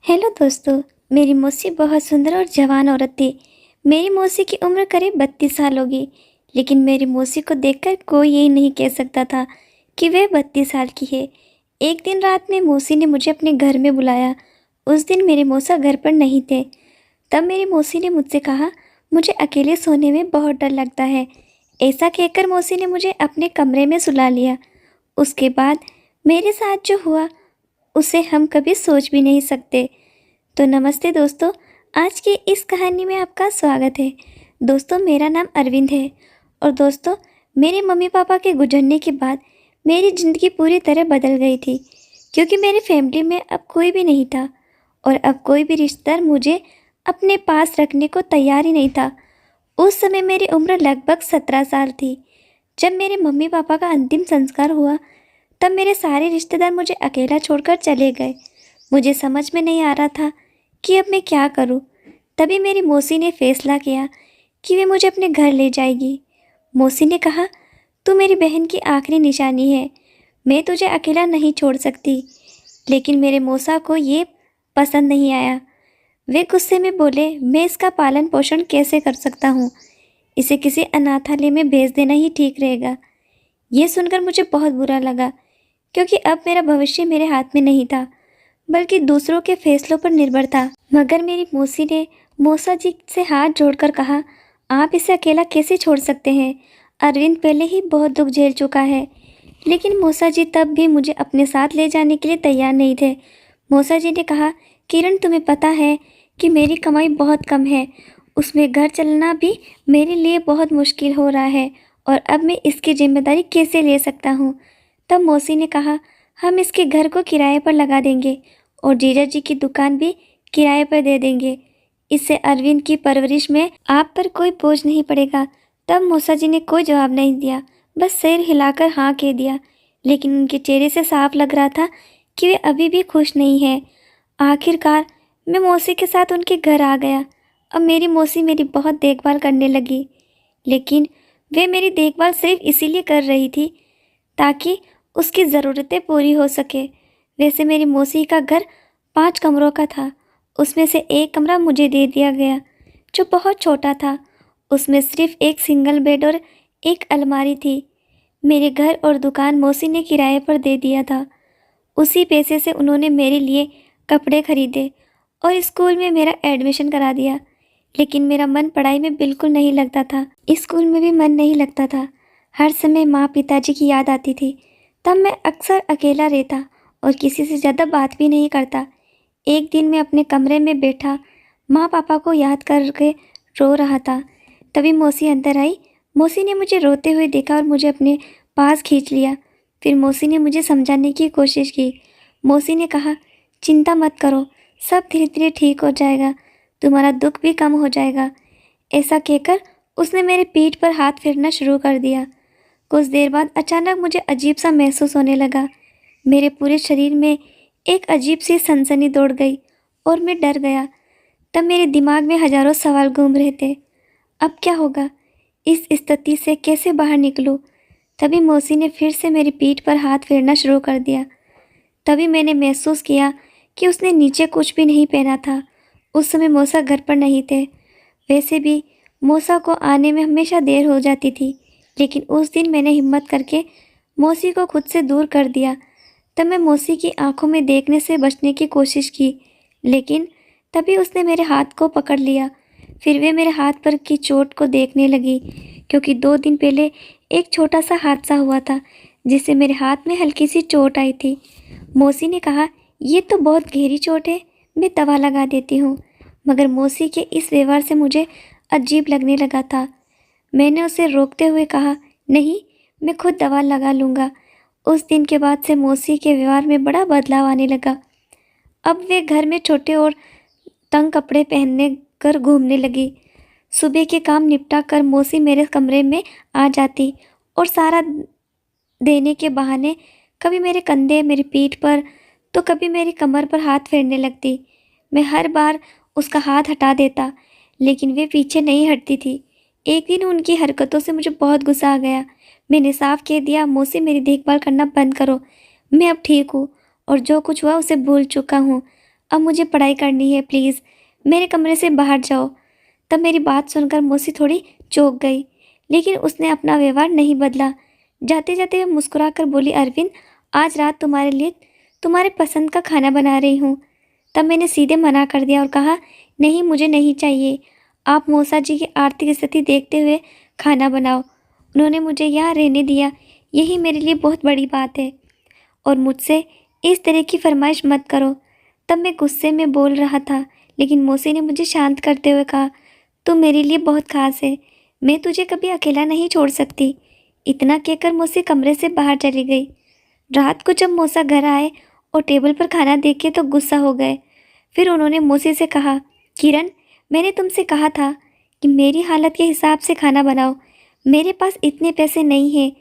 Hello दोस्तों। मेरी मौसी बहुत सुंदर और जवान औरत थी। मेरी मौसी की उम्र करीब 32 साल होगी। लेकिन मेरी मौसी को देखकर कोई यही नहीं कह सकता था कि वह 32 साल की है। एक दिन रात में मौसी ने मुझे अपने घर में बुलाया। उस दिन मेरे मौसा घर पर नहीं थे। तब मेरी मौसी ने मुझसे कहा, मुझे अकेले सोने में बहुत डर लगता है। ऐसा कहकर मौसी ने मुझे अपने कमरे में सुला लिया। उसके बाद मेरे साथ जो हुआ उसे हम कभी सोच भी नहीं सकते। तो नमस्ते दोस्तों, आज की इस कहानी में आपका स्वागत है। दोस्तों, मेरा नाम अरविंद है। और दोस्तों, मेरे मम्मी पापा के गुजरने के बाद मेरी ज़िंदगी पूरी तरह बदल गई थी, क्योंकि मेरी फैमिली में अब कोई भी नहीं था और अब कोई भी रिश्तेदार मुझे अपने पास रखने को तैयार ही नहीं था। उस समय मेरी उम्र लगभग 17 साल थी। जब मेरे मम्मी पापा का अंतिम संस्कार हुआ तब मेरे सारे रिश्तेदार मुझे अकेला छोड़कर चले गए। मुझे समझ में नहीं आ रहा था कि अब मैं क्या करूं। तभी मेरी मौसी ने फैसला किया कि वे मुझे अपने घर ले जाएगी। मौसी ने कहा, तू मेरी बहन की आखिरी निशानी है, मैं तुझे अकेला नहीं छोड़ सकती। लेकिन मेरे मौसा को ये पसंद नहीं आया। वे गुस्से में बोले, मैं इसका पालन पोषण कैसे कर सकता हूँ, इसे किसी अनाथालय में भेज देना ही ठीक रहेगा। ये सुनकर मुझे बहुत बुरा लगा, क्योंकि अब मेरा भविष्य मेरे हाथ में नहीं था, बल्कि दूसरों के फैसलों पर निर्भर था। मगर मेरी मौसी ने मौसा जी से हाथ जोड़कर कहा, आप इसे अकेला कैसे छोड़ सकते हैं? अरविंद पहले ही बहुत दुख झेल चुका है। लेकिन मौसा जी तब भी मुझे अपने साथ ले जाने के लिए तैयार नहीं थे। मौसा जी ने कहा, किरण, तुम्हें पता है कि मेरी कमाई बहुत कम है, उसमें घर चलना भी मेरे लिए बहुत मुश्किल हो रहा है और अब मैं इसकी जिम्मेदारी कैसे ले सकता हूँ? तब मौसी ने कहा, हम इसके घर को किराए पर लगा देंगे और जीजा जी की दुकान भी किराए पर दे देंगे। इससे अरविंद की परवरिश में आप पर कोई बोझ नहीं पड़ेगा। तब मौसा जी ने कोई जवाब नहीं दिया, बस सिर हिलाकर हाँ कह दिया। लेकिन उनके चेहरे से साफ लग रहा था कि वे अभी भी खुश नहीं हैं। आखिरकार मैं मौसी के साथ उनके घर आ गया। अब मेरी मौसी मेरी बहुत देखभाल करने लगी। लेकिन वे मेरी देखभाल सिर्फ इसीलिए कर रही थी ताकि उसकी ज़रूरतें पूरी हो सके। वैसे मेरी मौसी का घर 5 कमरों का था। उसमें से एक कमरा मुझे दे दिया गया, जो बहुत छोटा था। उसमें सिर्फ एक सिंगल बेड और एक अलमारी थी। मेरे घर और दुकान मौसी ने किराए पर दे दिया था। उसी पैसे से उन्होंने मेरे लिए कपड़े खरीदे और स्कूल में मेरा एडमिशन करा दिया। लेकिन मेरा मन पढ़ाई में बिल्कुल नहीं लगता था। स्कूल में भी मन नहीं लगता था। हर समय माँ पिताजी की याद आती थी। तब मैं अक्सर अकेला रहता और किसी से ज़्यादा बात भी नहीं करता। एक दिन मैं अपने कमरे में बैठा माँ पापा को याद करके रो रहा था। तभी मौसी अंदर आई। मौसी ने मुझे रोते हुए देखा और मुझे अपने पास खींच लिया। फिर मौसी ने मुझे समझाने की कोशिश की। मौसी ने कहा, चिंता मत करो, सब धीरे धीरे ठीक हो जाएगा, तुम्हारा दुख भी कम हो जाएगा। ऐसा कहकर उसने मेरे पीठ पर हाथ फेरना शुरू कर दिया। कुछ देर बाद अचानक मुझे अजीब सा महसूस होने लगा। मेरे पूरे शरीर में एक अजीब सी सनसनी दौड़ गई और मैं डर गया। तब मेरे दिमाग में हजारों सवाल घूम रहे थे। अब क्या होगा? इस स्थिति से कैसे बाहर निकलूं? तभी मौसी ने फिर से मेरी पीठ पर हाथ फेरना शुरू कर दिया। तभी मैंने महसूस किया कि उसने नीचे कुछ भी नहीं पहना था। उस समय मौसा घर पर नहीं थे। वैसे भी मौसा को आने में हमेशा देर हो जाती थी। लेकिन उस दिन मैंने हिम्मत करके मौसी को खुद से दूर कर दिया। तब मैं मौसी की आंखों में देखने से बचने की कोशिश की, लेकिन तभी उसने मेरे हाथ को पकड़ लिया। फिर वे मेरे हाथ पर की चोट को देखने लगी, क्योंकि 2 दिन पहले एक छोटा सा हादसा हुआ था जिससे मेरे हाथ में हल्की सी चोट आई थी। मौसी ने कहा, ये तो बहुत गहरी चोट है, मैं दवा लगा देती हूँ। मगर मौसी के इस व्यवहार से मुझे अजीब लगने लगा था। मैंने उसे रोकते हुए कहा, नहीं, मैं खुद दवा लगा लूँगा। उस दिन के बाद से मौसी के व्यवहार में बड़ा बदलाव आने लगा। अब वे घर में छोटे और तंग कपड़े पहनने कर घूमने लगी। सुबह के काम निपटा कर मौसी मेरे कमरे में आ जाती और सारा देने के बहाने कभी मेरे कंधे, मेरी पीठ पर, तो कभी मेरी कमर पर हाथ फेरने लगती। मैं हर बार उसका हाथ हटा देता, लेकिन वे पीछे नहीं हटती थी। एक दिन उनकी हरकतों से मुझे बहुत गुस्सा आ गया। मैंने साफ कह दिया, मौसी, मेरी देखभाल करना बंद करो, मैं अब ठीक हूँ और जो कुछ हुआ उसे भूल चुका हूँ। अब मुझे पढ़ाई करनी है, प्लीज़ मेरे कमरे से बाहर जाओ। तब मेरी बात सुनकर मौसी थोड़ी चौंक गई, लेकिन उसने अपना व्यवहार नहीं बदला। जाते जाते वह मुस्कुरा कर बोली, अरविंद आज रात तुम्हारे लिए तुम्हारे पसंद का खाना बना रही हूँ। तब मैंने सीधे मना कर दिया और कहा, नहीं मुझे नहीं चाहिए, आप मौसा जी की आर्थिक स्थिति देखते हुए खाना बनाओ। उन्होंने मुझे यहाँ रहने दिया, यही मेरे लिए बहुत बड़ी बात है, और मुझसे इस तरह की फरमाइश मत करो। तब मैं गुस्से में बोल रहा था, लेकिन मौसी ने मुझे शांत करते हुए कहा, तू मेरे लिए बहुत खास है, मैं तुझे कभी अकेला नहीं छोड़ सकती। इतना कहकर मौसी कमरे से बाहर चली गई। रात को जब मौसा घर आए और टेबल पर खाना देखे तो गुस्सा हो गए। फिर उन्होंने मौसी से कहा, किरण मैंने तुमसे कहा था कि मेरी हालत के हिसाब से खाना बनाओ। मेरे पास इतने पैसे नहीं हैं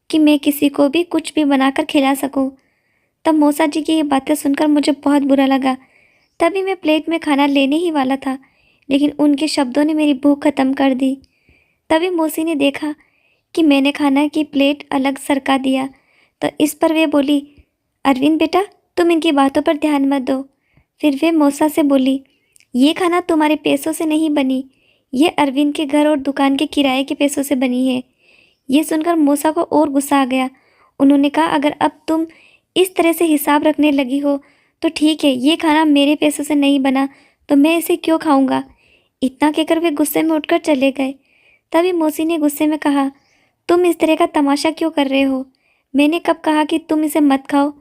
कि मैं किसी को भी कुछ भी बनाकर खिला सकूं। तब मौसा जी की ये बातें सुनकर मुझे बहुत बुरा लगा। तभी मैं प्लेट में खाना लेने ही वाला था, लेकिन उनके शब्दों ने मेरी भूख खत्म कर दी। तभी मौसी ने देखा कि मैंने खाना की प्लेट अलग सरका दिया, तो इस पर वे बोली, अरविंद बेटा तुम इनकी बातों पर ध्यान मत दो। फिर वे मौसा से बोली, ये खाना तुम्हारे पैसों से नहीं बनी, ये अरविंद के घर और दुकान के किराए के पैसों से बनी है। ये सुनकर मौसा को और गुस्सा आ गया। उन्होंने कहा, अगर अब तुम इस तरह से हिसाब रखने लगी हो तो ठीक है, ये खाना मेरे पैसों से नहीं बना तो मैं इसे क्यों खाऊंगा। इतना कहकर वे गुस्से में उठकर चले गए। तभी मौसी ने गुस्से में कहा, तुम इस तरह का तमाशा क्यों कर रहे हो, मैंने कब कहा कि तुम इसे मत खाओ।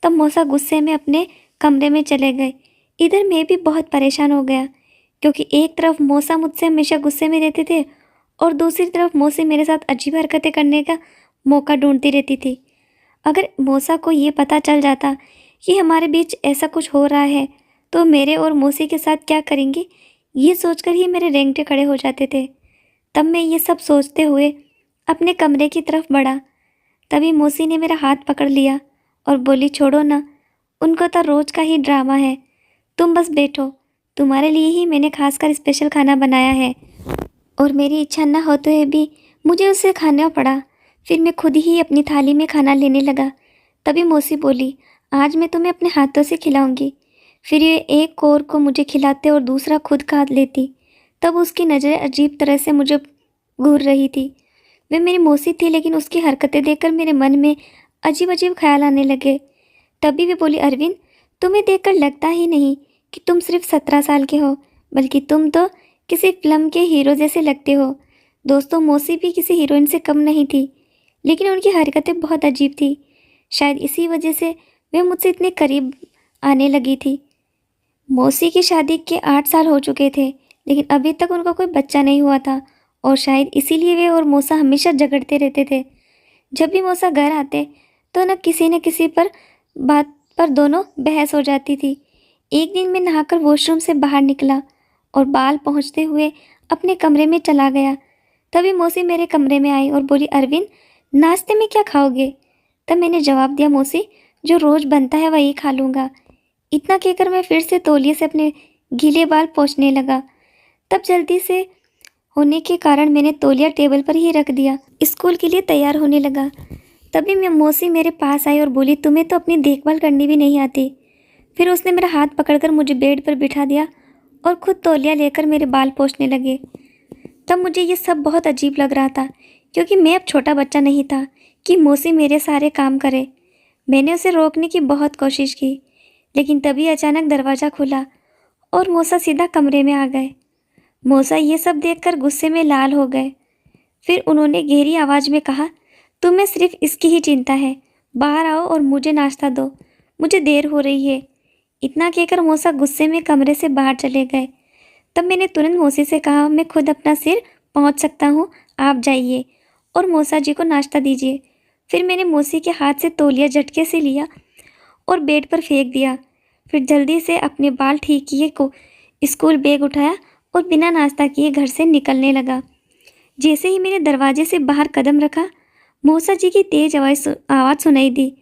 तब मौसा गुस्से में अपने कमरे में चले गए। इधर मैं भी बहुत परेशान हो गया, क्योंकि एक तरफ मौसा मुझसे हमेशा गुस्से में रहते थे और दूसरी तरफ मौसी मेरे साथ अजीब हरकतें करने का मौका ढूंढती रहती थी। अगर मौसा को ये पता चल जाता कि हमारे बीच ऐसा कुछ हो रहा है तो मेरे और मौसी के साथ क्या करेंगे, ये सोचकर ही मेरे रेंगटे खड़े हो जाते थे। तब मैं ये सब सोचते हुए अपने कमरे की तरफ बढ़ा। तभी मौसी ने मेरा हाथ पकड़ लिया और बोली, छोड़ो ना, उनको तो रोज़ का ही ड्रामा है, तुम बस बैठो, तुम्हारे लिए ही मैंने खासकर स्पेशल खाना बनाया है। और मेरी इच्छा न होते हुए भी मुझे उसे खाना पड़ा। फिर मैं खुद ही अपनी थाली में खाना लेने लगा। तभी मौसी बोली, आज मैं तुम्हें अपने हाथों से खिलाऊंगी। फिर ये एक कौर को मुझे खिलाते और दूसरा खुद खा लेती। तब उसकी नज़रें अजीब तरह से मुझे घूर रही थी। वह मेरी मौसी थी, लेकिन उसकी हरकतें देखकर मेरे मन में अजीब अजीब ख्याल आने लगे। तभी वे बोली, अरविंद तुम्हें देखकर लगता ही नहीं कि तुम सिर्फ 17 साल के हो, बल्कि तुम तो किसी फिल्म के हीरो जैसे लगते हो। दोस्तों, मौसी भी किसी हीरोइन से कम नहीं थी, लेकिन उनकी हरकतें बहुत अजीब थी। शायद इसी वजह से वे मुझसे इतने करीब आने लगी थी। मौसी की शादी के 8 साल हो चुके थे, लेकिन अभी तक उनका कोई बच्चा नहीं हुआ था, और शायद इसीलिए वे और मौसा हमेशा झगड़ते रहते थे। जब भी मौसा घर आते तो न किसी पर बात पर दोनों बहस हो जाती थी। एक दिन मैं नहाकर वॉशरूम से बाहर निकला और बाल पहुँचते हुए अपने कमरे में चला गया। तभी मौसी मेरे कमरे में आई और बोली, अरविंद नाश्ते में क्या खाओगे। तब मैंने जवाब दिया, मौसी जो रोज़ बनता है वही खा लूँगा। इतना कहकर मैं फिर से तौलिए से अपने गीले बाल पोंछने लगा। तब जल्दी से होने के कारण मैंने तौलिया टेबल पर ही रख दिया। स्कूल के लिए तैयार होने लगा। तभी मैं मौसी मेरे पास आई और बोली, तुम्हें तो अपनी देखभाल करनी भी नहीं आती। फिर उसने मेरा हाथ पकड़कर मुझे बेड पर बिठा दिया और खुद तौलिया लेकर मेरे बाल पोंछने लगे। तब मुझे ये सब बहुत अजीब लग रहा था, क्योंकि मैं अब छोटा बच्चा नहीं था कि मौसी मेरे सारे काम करे। मैंने उसे रोकने की बहुत कोशिश की, लेकिन तभी अचानक दरवाज़ा खुला और मौसा सीधा कमरे में आ गए। मौसा ये सब देखकर गुस्से में लाल हो गए। फिर उन्होंने गहरी आवाज़ में कहा, तुम्हें सिर्फ इसकी ही चिंता है, बाहर आओ और मुझे नाश्ता दो, मुझे देर हो रही है। इतना कहकर मौसा गुस्से में कमरे से बाहर चले गए। तब मैंने तुरंत मौसी से कहा, मैं खुद अपना सिर पहुँच सकता हूँ, आप जाइए और मौसा जी को नाश्ता दीजिए। फिर मैंने मौसी के हाथ से तौलिया झटके से लिया और बेड पर फेंक दिया। फिर जल्दी से अपने बाल ठीक किए को स्कूल बैग उठाया और बिना नाश्ता किए घर से निकलने लगा। जैसे ही मैंने दरवाजे से बाहर कदम रखा, मौसा जी की तेज आवाज़ सुनाई दी,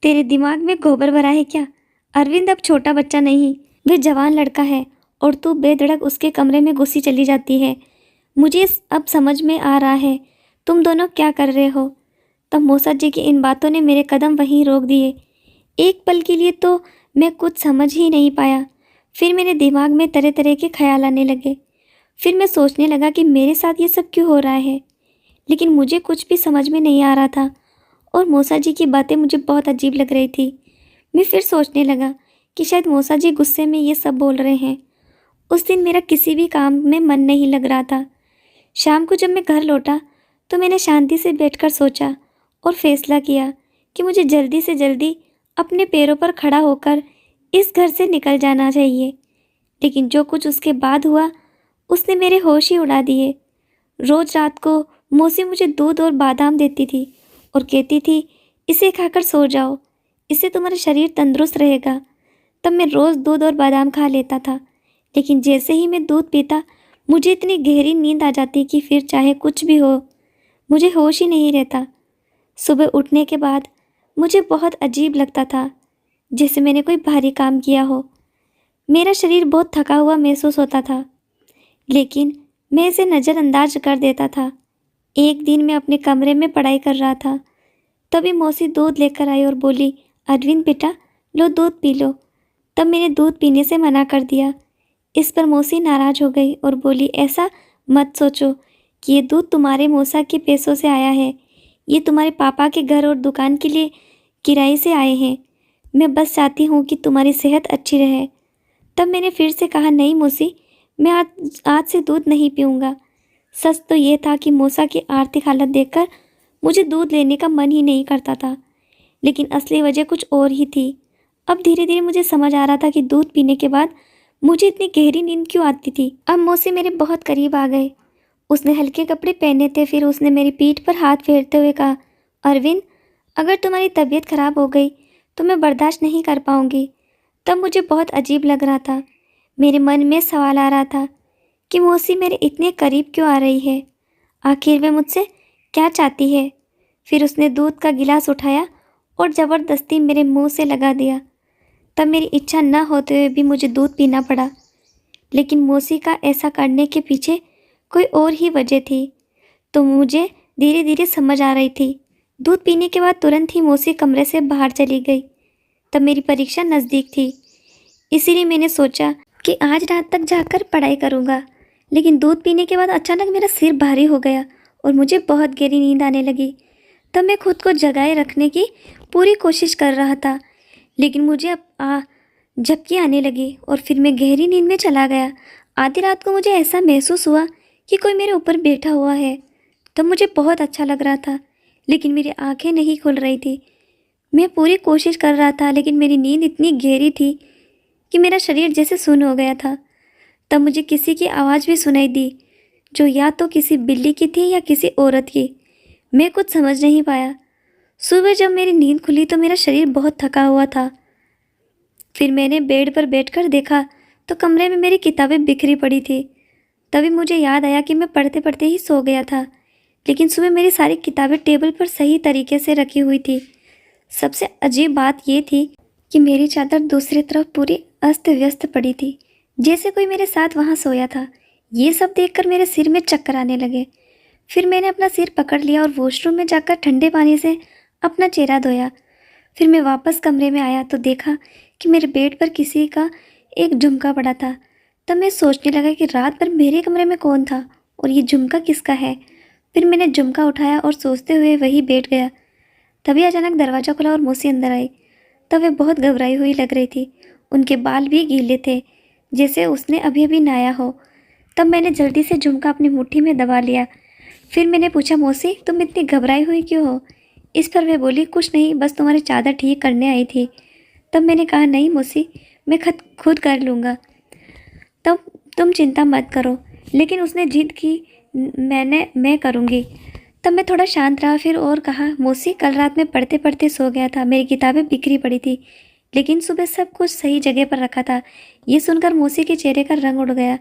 तेरे दिमाग में गोबर भरा है क्या। अरविंद अब छोटा बच्चा नहीं, वह जवान लड़का है और तू बेधड़क उसके कमरे में घुसी चली जाती है। मुझे अब समझ में आ रहा है तुम दोनों क्या कर रहे हो। तब मौसा जी की इन बातों ने मेरे कदम वहीं रोक दिए। एक पल के लिए तो मैं कुछ समझ ही नहीं पाया। फिर मेरे दिमाग में तरह तरह के ख्याल आने लगे। फिर मैं सोचने लगा कि मेरे साथ ये सब क्यों हो रहा है, लेकिन मुझे कुछ भी समझ में नहीं आ रहा था और मौसा जी की बातें मुझे बहुत अजीब लग रही थी। मैं फिर सोचने लगा कि शायद मौसा जी गुस्से में ये सब बोल रहे हैं। उस दिन मेरा किसी भी काम में मन नहीं लग रहा था। शाम को जब मैं घर लौटा तो मैंने शांति से बैठकर सोचा और फैसला किया कि मुझे जल्दी से जल्दी अपने पैरों पर खड़ा होकर इस घर से निकल जाना चाहिए। लेकिन जो कुछ उसके बाद हुआ उसने मेरे होश ही उड़ा दिए। रोज़ रात को मौसी मुझे दूध और बादाम देती थी और कहती थी, इसे खाकर सो जाओ, इससे तुम्हारा शरीर तंदुरुस्त रहेगा। तब मैं रोज़ दूध और बादाम खा लेता था, लेकिन जैसे ही मैं दूध पीता मुझे इतनी गहरी नींद आ जाती कि फिर चाहे कुछ भी हो मुझे होश ही नहीं रहता। सुबह उठने के बाद मुझे बहुत अजीब लगता था, जैसे मैंने कोई भारी काम किया हो। मेरा शरीर बहुत थका हुआ महसूस होता था, लेकिन मैं इसे नज़रअंदाज कर देता था। एक दिन मैं अपने कमरे में पढ़ाई कर रहा था, तभी मौसी दूध लेकर आई और बोली, अरविंद बेटा लो दूध पी लो। तब मैंने दूध पीने से मना कर दिया। इस पर मौसी नाराज़ हो गई और बोली, ऐसा मत सोचो कि ये दूध तुम्हारे मौसा के पैसों से आया है, ये तुम्हारे पापा के घर और दुकान के लिए किराए से आए हैं। मैं बस चाहती हूँ कि तुम्हारी सेहत अच्छी रहे। तब मैंने फिर से कहा, नहीं मौसी, मैं आज से दूध नहीं पीऊँगा। सच तो ये था कि मौसा की आर्थिक हालत देखकर मुझे दूध लेने का मन ही नहीं करता था, लेकिन असली वजह कुछ और ही थी। अब धीरे धीरे मुझे समझ आ रहा था कि दूध पीने के बाद मुझे इतनी गहरी नींद क्यों आती थी। अब मौसी मेरे बहुत करीब आ गए। उसने हल्के कपड़े पहने थे। फिर उसने मेरी पीठ पर हाथ फेरते हुए कहा, अरविंद अगर तुम्हारी तबीयत खराब हो गई तो मैं बर्दाश्त नहीं कर पाऊँगी। तब मुझे बहुत अजीब लग रहा था। मेरे मन में सवाल आ रहा था कि मौसी मेरे इतने करीब क्यों आ रही है, आखिर वे मुझसे क्या चाहती है। फिर उसने दूध का गिलास उठाया और ज़बरदस्ती मेरे मुंह से लगा दिया। तब मेरी इच्छा न होते हुए भी मुझे दूध पीना पड़ा, लेकिन मौसी का ऐसा करने के पीछे कोई और ही वजह थी, तो मुझे धीरे धीरे समझ आ रही थी। दूध पीने के बाद तुरंत ही मौसी कमरे से बाहर चली गई। तब मेरी परीक्षा नज़दीक थी, इसीलिए मैंने सोचा कि आज रात तक जाकर पढ़ाई करूँगा। लेकिन दूध पीने के बाद अचानक मेरा सिर भारी हो गया और मुझे बहुत गहरी नींद आने लगी। तब मैं खुद को जगाए रखने की पूरी कोशिश कर रहा था, लेकिन मुझे अब झपकी आने लगी और फिर मैं गहरी नींद में चला गया। आधी रात को मुझे ऐसा महसूस हुआ कि कोई मेरे ऊपर बैठा हुआ है। तब मुझे बहुत अच्छा लग रहा था, लेकिन मेरी आंखें नहीं खुल रही थी। मैं पूरी कोशिश कर रहा था, लेकिन मेरी नींद इतनी गहरी थी कि मेरा शरीर जैसे सुन्न हो गया था। तब मुझे किसी की आवाज़ भी सुनाई दी, जो या तो किसी बिल्ली की थी या किसी औरत की। मैं कुछ समझ नहीं पाया। सुबह जब मेरी नींद खुली तो मेरा शरीर बहुत थका हुआ था। फिर मैंने बेड पर बैठकर देखा तो कमरे में मेरी किताबें बिखरी पड़ी थी। तभी मुझे याद आया कि मैं पढ़ते पढ़ते ही सो गया था, लेकिन सुबह मेरी सारी किताबें टेबल पर सही तरीके से रखी हुई थी। सबसे अजीब बात यह थी कि मेरी चादर दूसरी तरफ पूरी अस्त व्यस्त पड़ी थी, जैसे कोई मेरे साथ वहाँ सोया था। ये सब देखकर मेरे सिर में चक्कर आने लगे। फिर मैंने अपना सिर पकड़ लिया और वॉशरूम में जाकर ठंडे पानी से अपना चेहरा धोया। फिर मैं वापस कमरे में आया तो देखा कि मेरे बेड पर किसी का एक झुमका पड़ा था। तब मैं सोचने लगा कि रात भर मेरे कमरे में कौन था और ये झुमका किसका है। फिर मैंने झुमका उठाया और सोचते हुए वहीं बैठ गया। तभी अचानक दरवाज़ा खुला और मौसी अंदर आई। तब वे बहुत घबराई हुई लग रही थी। उनके बाल भी गीले थे, जैसे उसने अभी अभी नहाया हो। तब मैंने जल्दी से झुमका अपनी मुट्ठी में दबा लिया। फिर मैंने पूछा, मौसी तुम इतनी घबराई हुई क्यों हो? इस पर वे बोली, कुछ नहीं, बस तुम्हारी चादर ठीक करने आई थी। तब मैंने कहा, नहीं मौसी, मैं खुद कर लूँगा, तब तुम चिंता मत करो। लेकिन उसने जिद की, मैं करूँगी। तब मैं थोड़ा शांत रहा फिर और कहा, मौसी कल रात में पढ़ते पढ़ते सो गया था, मेरी किताबें बिखरी पड़ी थी, लेकिन सुबह सब कुछ सही जगह पर रखा था। ये सुनकर मौसी के चेहरे का रंग उड़ गया।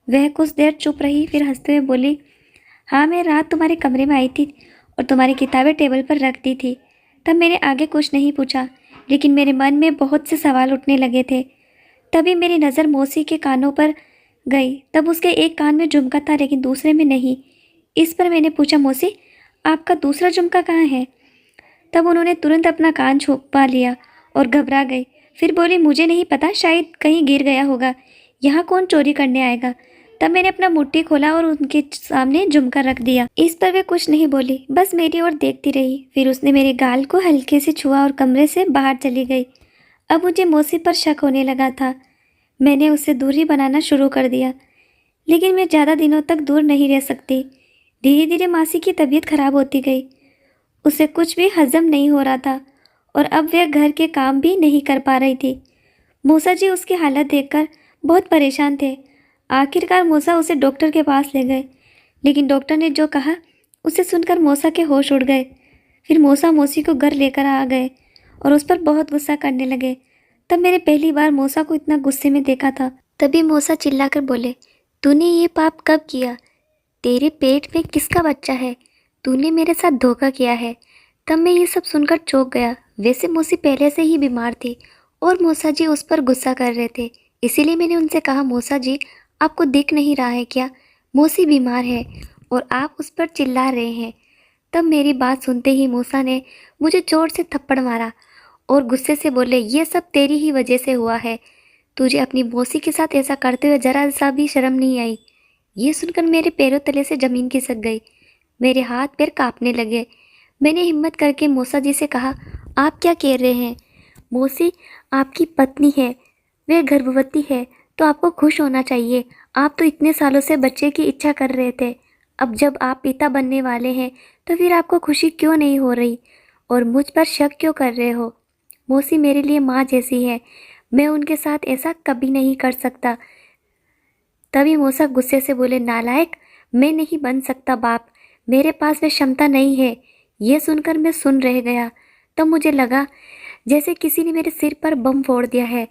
वह कुछ देर चुप रही, फिर हंसते हुए बोली, हाँ मैं रात तुम्हारे कमरे में आई थी और तुम्हारी किताबें टेबल पर रख दी थी। तब मैंने आगे कुछ नहीं पूछा, लेकिन मेरे मन में बहुत से सवाल उठने लगे थे। तभी मेरी नज़र मौसी के कानों पर गई। तब उसके एक कान में झुमका था लेकिन दूसरे में नहीं। इस पर मैंने पूछा, मौसी आपका दूसरा झुमका कहाँ है? तब उन्होंने तुरंत अपना कान छुपा लिया और घबरा गई। फिर बोली, मुझे नहीं पता, शायद कहीं गिर गया होगा, यहाँ कौन चोरी करने आएगा। तब मैंने अपना मुट्ठी खोला और उनके सामने झुमका रख दिया। इस पर वे कुछ नहीं बोली, बस मेरी ओर देखती रही। फिर उसने मेरे गाल को हल्के से छुआ और कमरे से बाहर चली गई। अब मुझे मौसी पर शक होने लगा था। मैंने उससे दूरी बनाना शुरू कर दिया, लेकिन मैं ज़्यादा दिनों तक दूर नहीं रह सकती। धीरे धीरे मासी की तबीयत खराब होती गई। उसे कुछ भी हजम नहीं हो रहा था और अब वह घर के काम भी नहीं कर पा रही थी। मूसा जी उसकी हालत देखकर बहुत परेशान थे। आखिरकार मूसा उसे डॉक्टर के पास ले गए, लेकिन डॉक्टर ने जो कहा उसे सुनकर मूसा के होश उड़ गए। फिर मूसा मौसी को घर लेकर आ गए और उस पर बहुत गुस्सा करने लगे। तब मैंने पहली बार मूसा को इतना गुस्से में देखा था। तभी मूसा चिल्लाकर बोले, तूने ये पाप कब किया? तेरे पेट में किसका बच्चा है? तूने मेरे साथ धोखा किया है। तब मैं ये सब सुनकर चौंक गया। वैसे मौसी पहले से ही बीमार थी और मूसा जी उस पर गुस्सा कर रहे थे, इसीलिए मैंने उनसे कहा, मूसा जी आपको दिख नहीं रहा है क्या? मौसी बीमार है और आप उस पर चिल्ला रहे हैं। तब मेरी बात सुनते ही मूसा ने मुझे जोर से थप्पड़ मारा और गुस्से से बोले, ये सब तेरी ही वजह से हुआ है। तुझे अपनी मौसी के साथ ऐसा करते हुए जरा सा भी शर्म नहीं आई। ये सुनकर मेरे पैरों तले से ज़मीन खिसक गई। मेरे हाथ पैर कांपने लगे। मैंने हिम्मत करके मौसा जी से कहा, आप क्या कह रहे हैं? मौसी आपकी पत्नी है, वह गर्भवती है, तो आपको खुश होना चाहिए। आप तो इतने सालों से बच्चे की इच्छा कर रहे थे। अब जब आप पिता बनने वाले हैं तो फिर आपको खुशी क्यों नहीं हो रही और मुझ पर शक क्यों कर रहे हो? मौसी मेरे लिए माँ जैसी है, मैं उनके साथ ऐसा कभी नहीं कर सकता। तभी मूसा गुस्से से बोले, नालायक, मैं नहीं बन सकता बाप, मेरे पास वह क्षमता नहीं है। यह सुनकर मैं सुन रह गया। तब मुझे लगा जैसे किसी ने मेरे सिर पर बम फोड़ दिया है।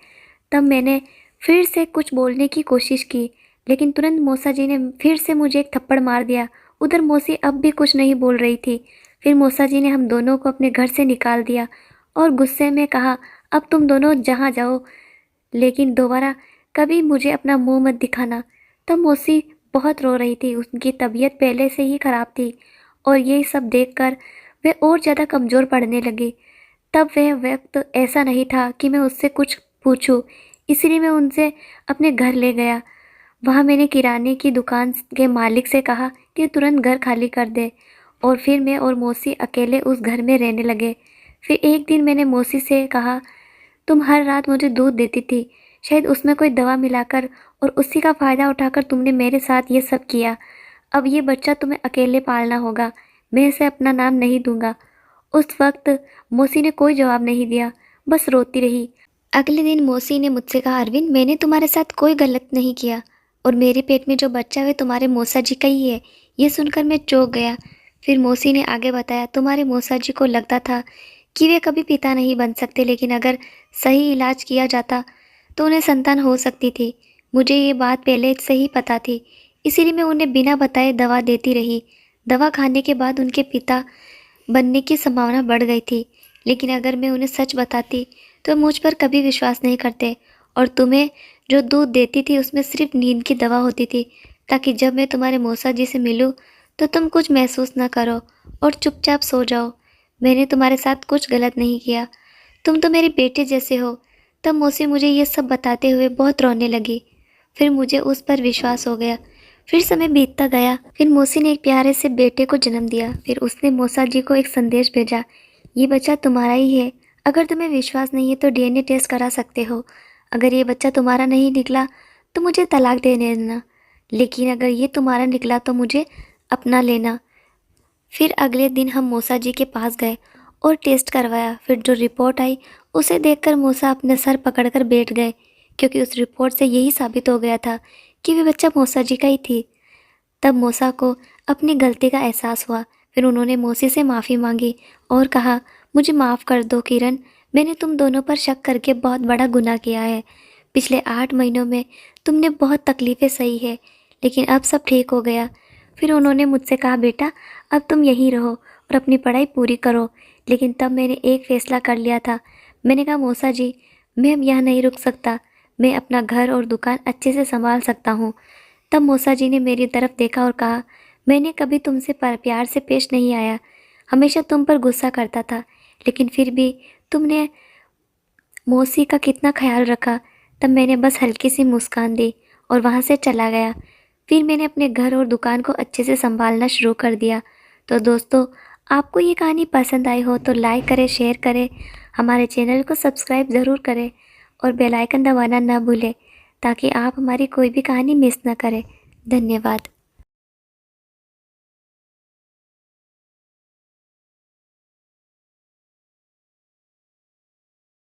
तब मैंने फिर से कुछ बोलने की कोशिश की, लेकिन तुरंत मौसा जी ने फिर से मुझे एक थप्पड़ मार दिया। उधर मौसी अब भी कुछ नहीं बोल रही थी। फिर मौसा जी ने हम दोनों को अपने घर से निकाल दिया और गुस्से में कहा, अब तुम दोनों जहाँ जाओ, लेकिन दोबारा कभी मुझे अपना मुंह मत दिखाना। तब मौसी बहुत रो रही थी। उनकी तबीयत पहले से ही खराब थी और ये सब देखकर वे और ज़्यादा कमज़ोर पड़ने लगी। तब वह वक्त ऐसा नहीं था कि मैं उससे कुछ पूछूं, इसलिए मैं उनसे अपने घर ले गया। वहाँ मैंने किराने की दुकान के मालिक से कहा कि तुरंत घर खाली कर दे और फिर मैं और मौसी अकेले उस घर में रहने लगे। फिर एक दिन मैंने मौसी से कहा, तुम हर रात मुझे दूध देती थी, शायद उसमें कोई दवा मिलाकर, और उसी का फ़ायदा उठाकर तुमने मेरे साथ ये सब किया। अब ये बच्चा तुम्हें अकेले पालना होगा, मैं इसे अपना नाम नहीं दूंगा। उस वक्त मौसी ने कोई जवाब नहीं दिया, बस रोती रही। अगले दिन मौसी ने मुझसे कहा, अरविंद, मैंने तुम्हारे साथ कोई गलत नहीं किया और मेरे पेट में जो बच्चा है तुम्हारे मौसा जी का ही है। ये सुनकर मैं चौंक गया। फिर मौसी ने आगे बताया, तुम्हारे मौसा जी को लगता था कि वे कभी पिता नहीं बन सकते, लेकिन अगर सही इलाज किया जाता तो उन्हें संतान हो सकती थी। मुझे ये बात पहले से ही पता थी, इसीलिए मैं उन्हें बिना बताए दवा देती रही। दवा खाने के बाद उनके पिता बनने की संभावना बढ़ गई थी, लेकिन अगर मैं उन्हें सच बताती तो मुझ पर कभी विश्वास नहीं करते। और तुम्हें जो दूध देती थी उसमें सिर्फ नींद की दवा होती थी, ताकि जब मैं तुम्हारे मौसा जी से मिलूं तो तुम कुछ महसूस न करो और चुपचाप सो जाओ। मैंने तुम्हारे साथ कुछ गलत नहीं किया, तुम तो मेरे बेटे जैसे हो। तब मौसी मुझे ये सब बताते हुए बहुत रोने लगी। फिर मुझे उस पर विश्वास हो गया। फिर समय बीतता गया। फिर मौसी ने एक प्यारे से बेटे को जन्म दिया। फिर उसने मौसा जी को एक संदेश भेजा, ये बच्चा तुम्हारा ही है। अगर तुम्हें विश्वास नहीं है तो डीएनए टेस्ट करा सकते हो। अगर ये बच्चा तुम्हारा नहीं निकला तो मुझे तलाक दे देना, लेकिन अगर ये तुम्हारा निकला तो मुझे अपना लेना। फिर अगले दिन हम मौसा जी के पास गए और टेस्ट करवाया। फिर जो रिपोर्ट आई उसे देखकर मौसा अपने सर पकड़कर बैठ गए, क्योंकि उस रिपोर्ट से यही साबित हो गया था कि वह बच्चा मौसा जी का ही थी। तब मौसा को अपनी गलती का एहसास हुआ। फिर उन्होंने मौसी से माफ़ी मांगी और कहा, मुझे माफ़ कर दो किरण, मैंने तुम दोनों पर शक करके बहुत बड़ा गुनाह किया है। पिछले 8 महीनों में तुमने बहुत तकलीफ़ें सही है, लेकिन अब सब ठीक हो गया। फिर उन्होंने मुझसे कहा, बेटा अब तुम यहीं रहो और अपनी पढ़ाई पूरी करो। लेकिन तब मैंने एक फ़ैसला कर लिया था। मैंने कहा, मौसा जी मैं अब यहाँ नहीं रुक सकता, मैं अपना घर और दुकान अच्छे से संभाल सकता हूँ। तब मौसा जी ने मेरी तरफ देखा और कहा, मैंने कभी तुमसे प्यार से पेश नहीं आया, हमेशा तुम पर गुस्सा करता था, लेकिन फिर भी तुमने मौसी का कितना ख्याल रखा। तब मैंने बस हल्की सी मुस्कान दी और वहाँ से चला गया। फिर मैंने अपने घर और दुकान को अच्छे से संभालना शुरू कर दिया। तो दोस्तों, आपको ये कहानी पसंद आई हो तो लाइक करें, शेयर करें, हमारे चैनल को सब्सक्राइब ज़रूर करें और बेल आइकन दबाना ना भूलें ताकि आप हमारी कोई भी कहानी मिस ना करें। धन्यवाद।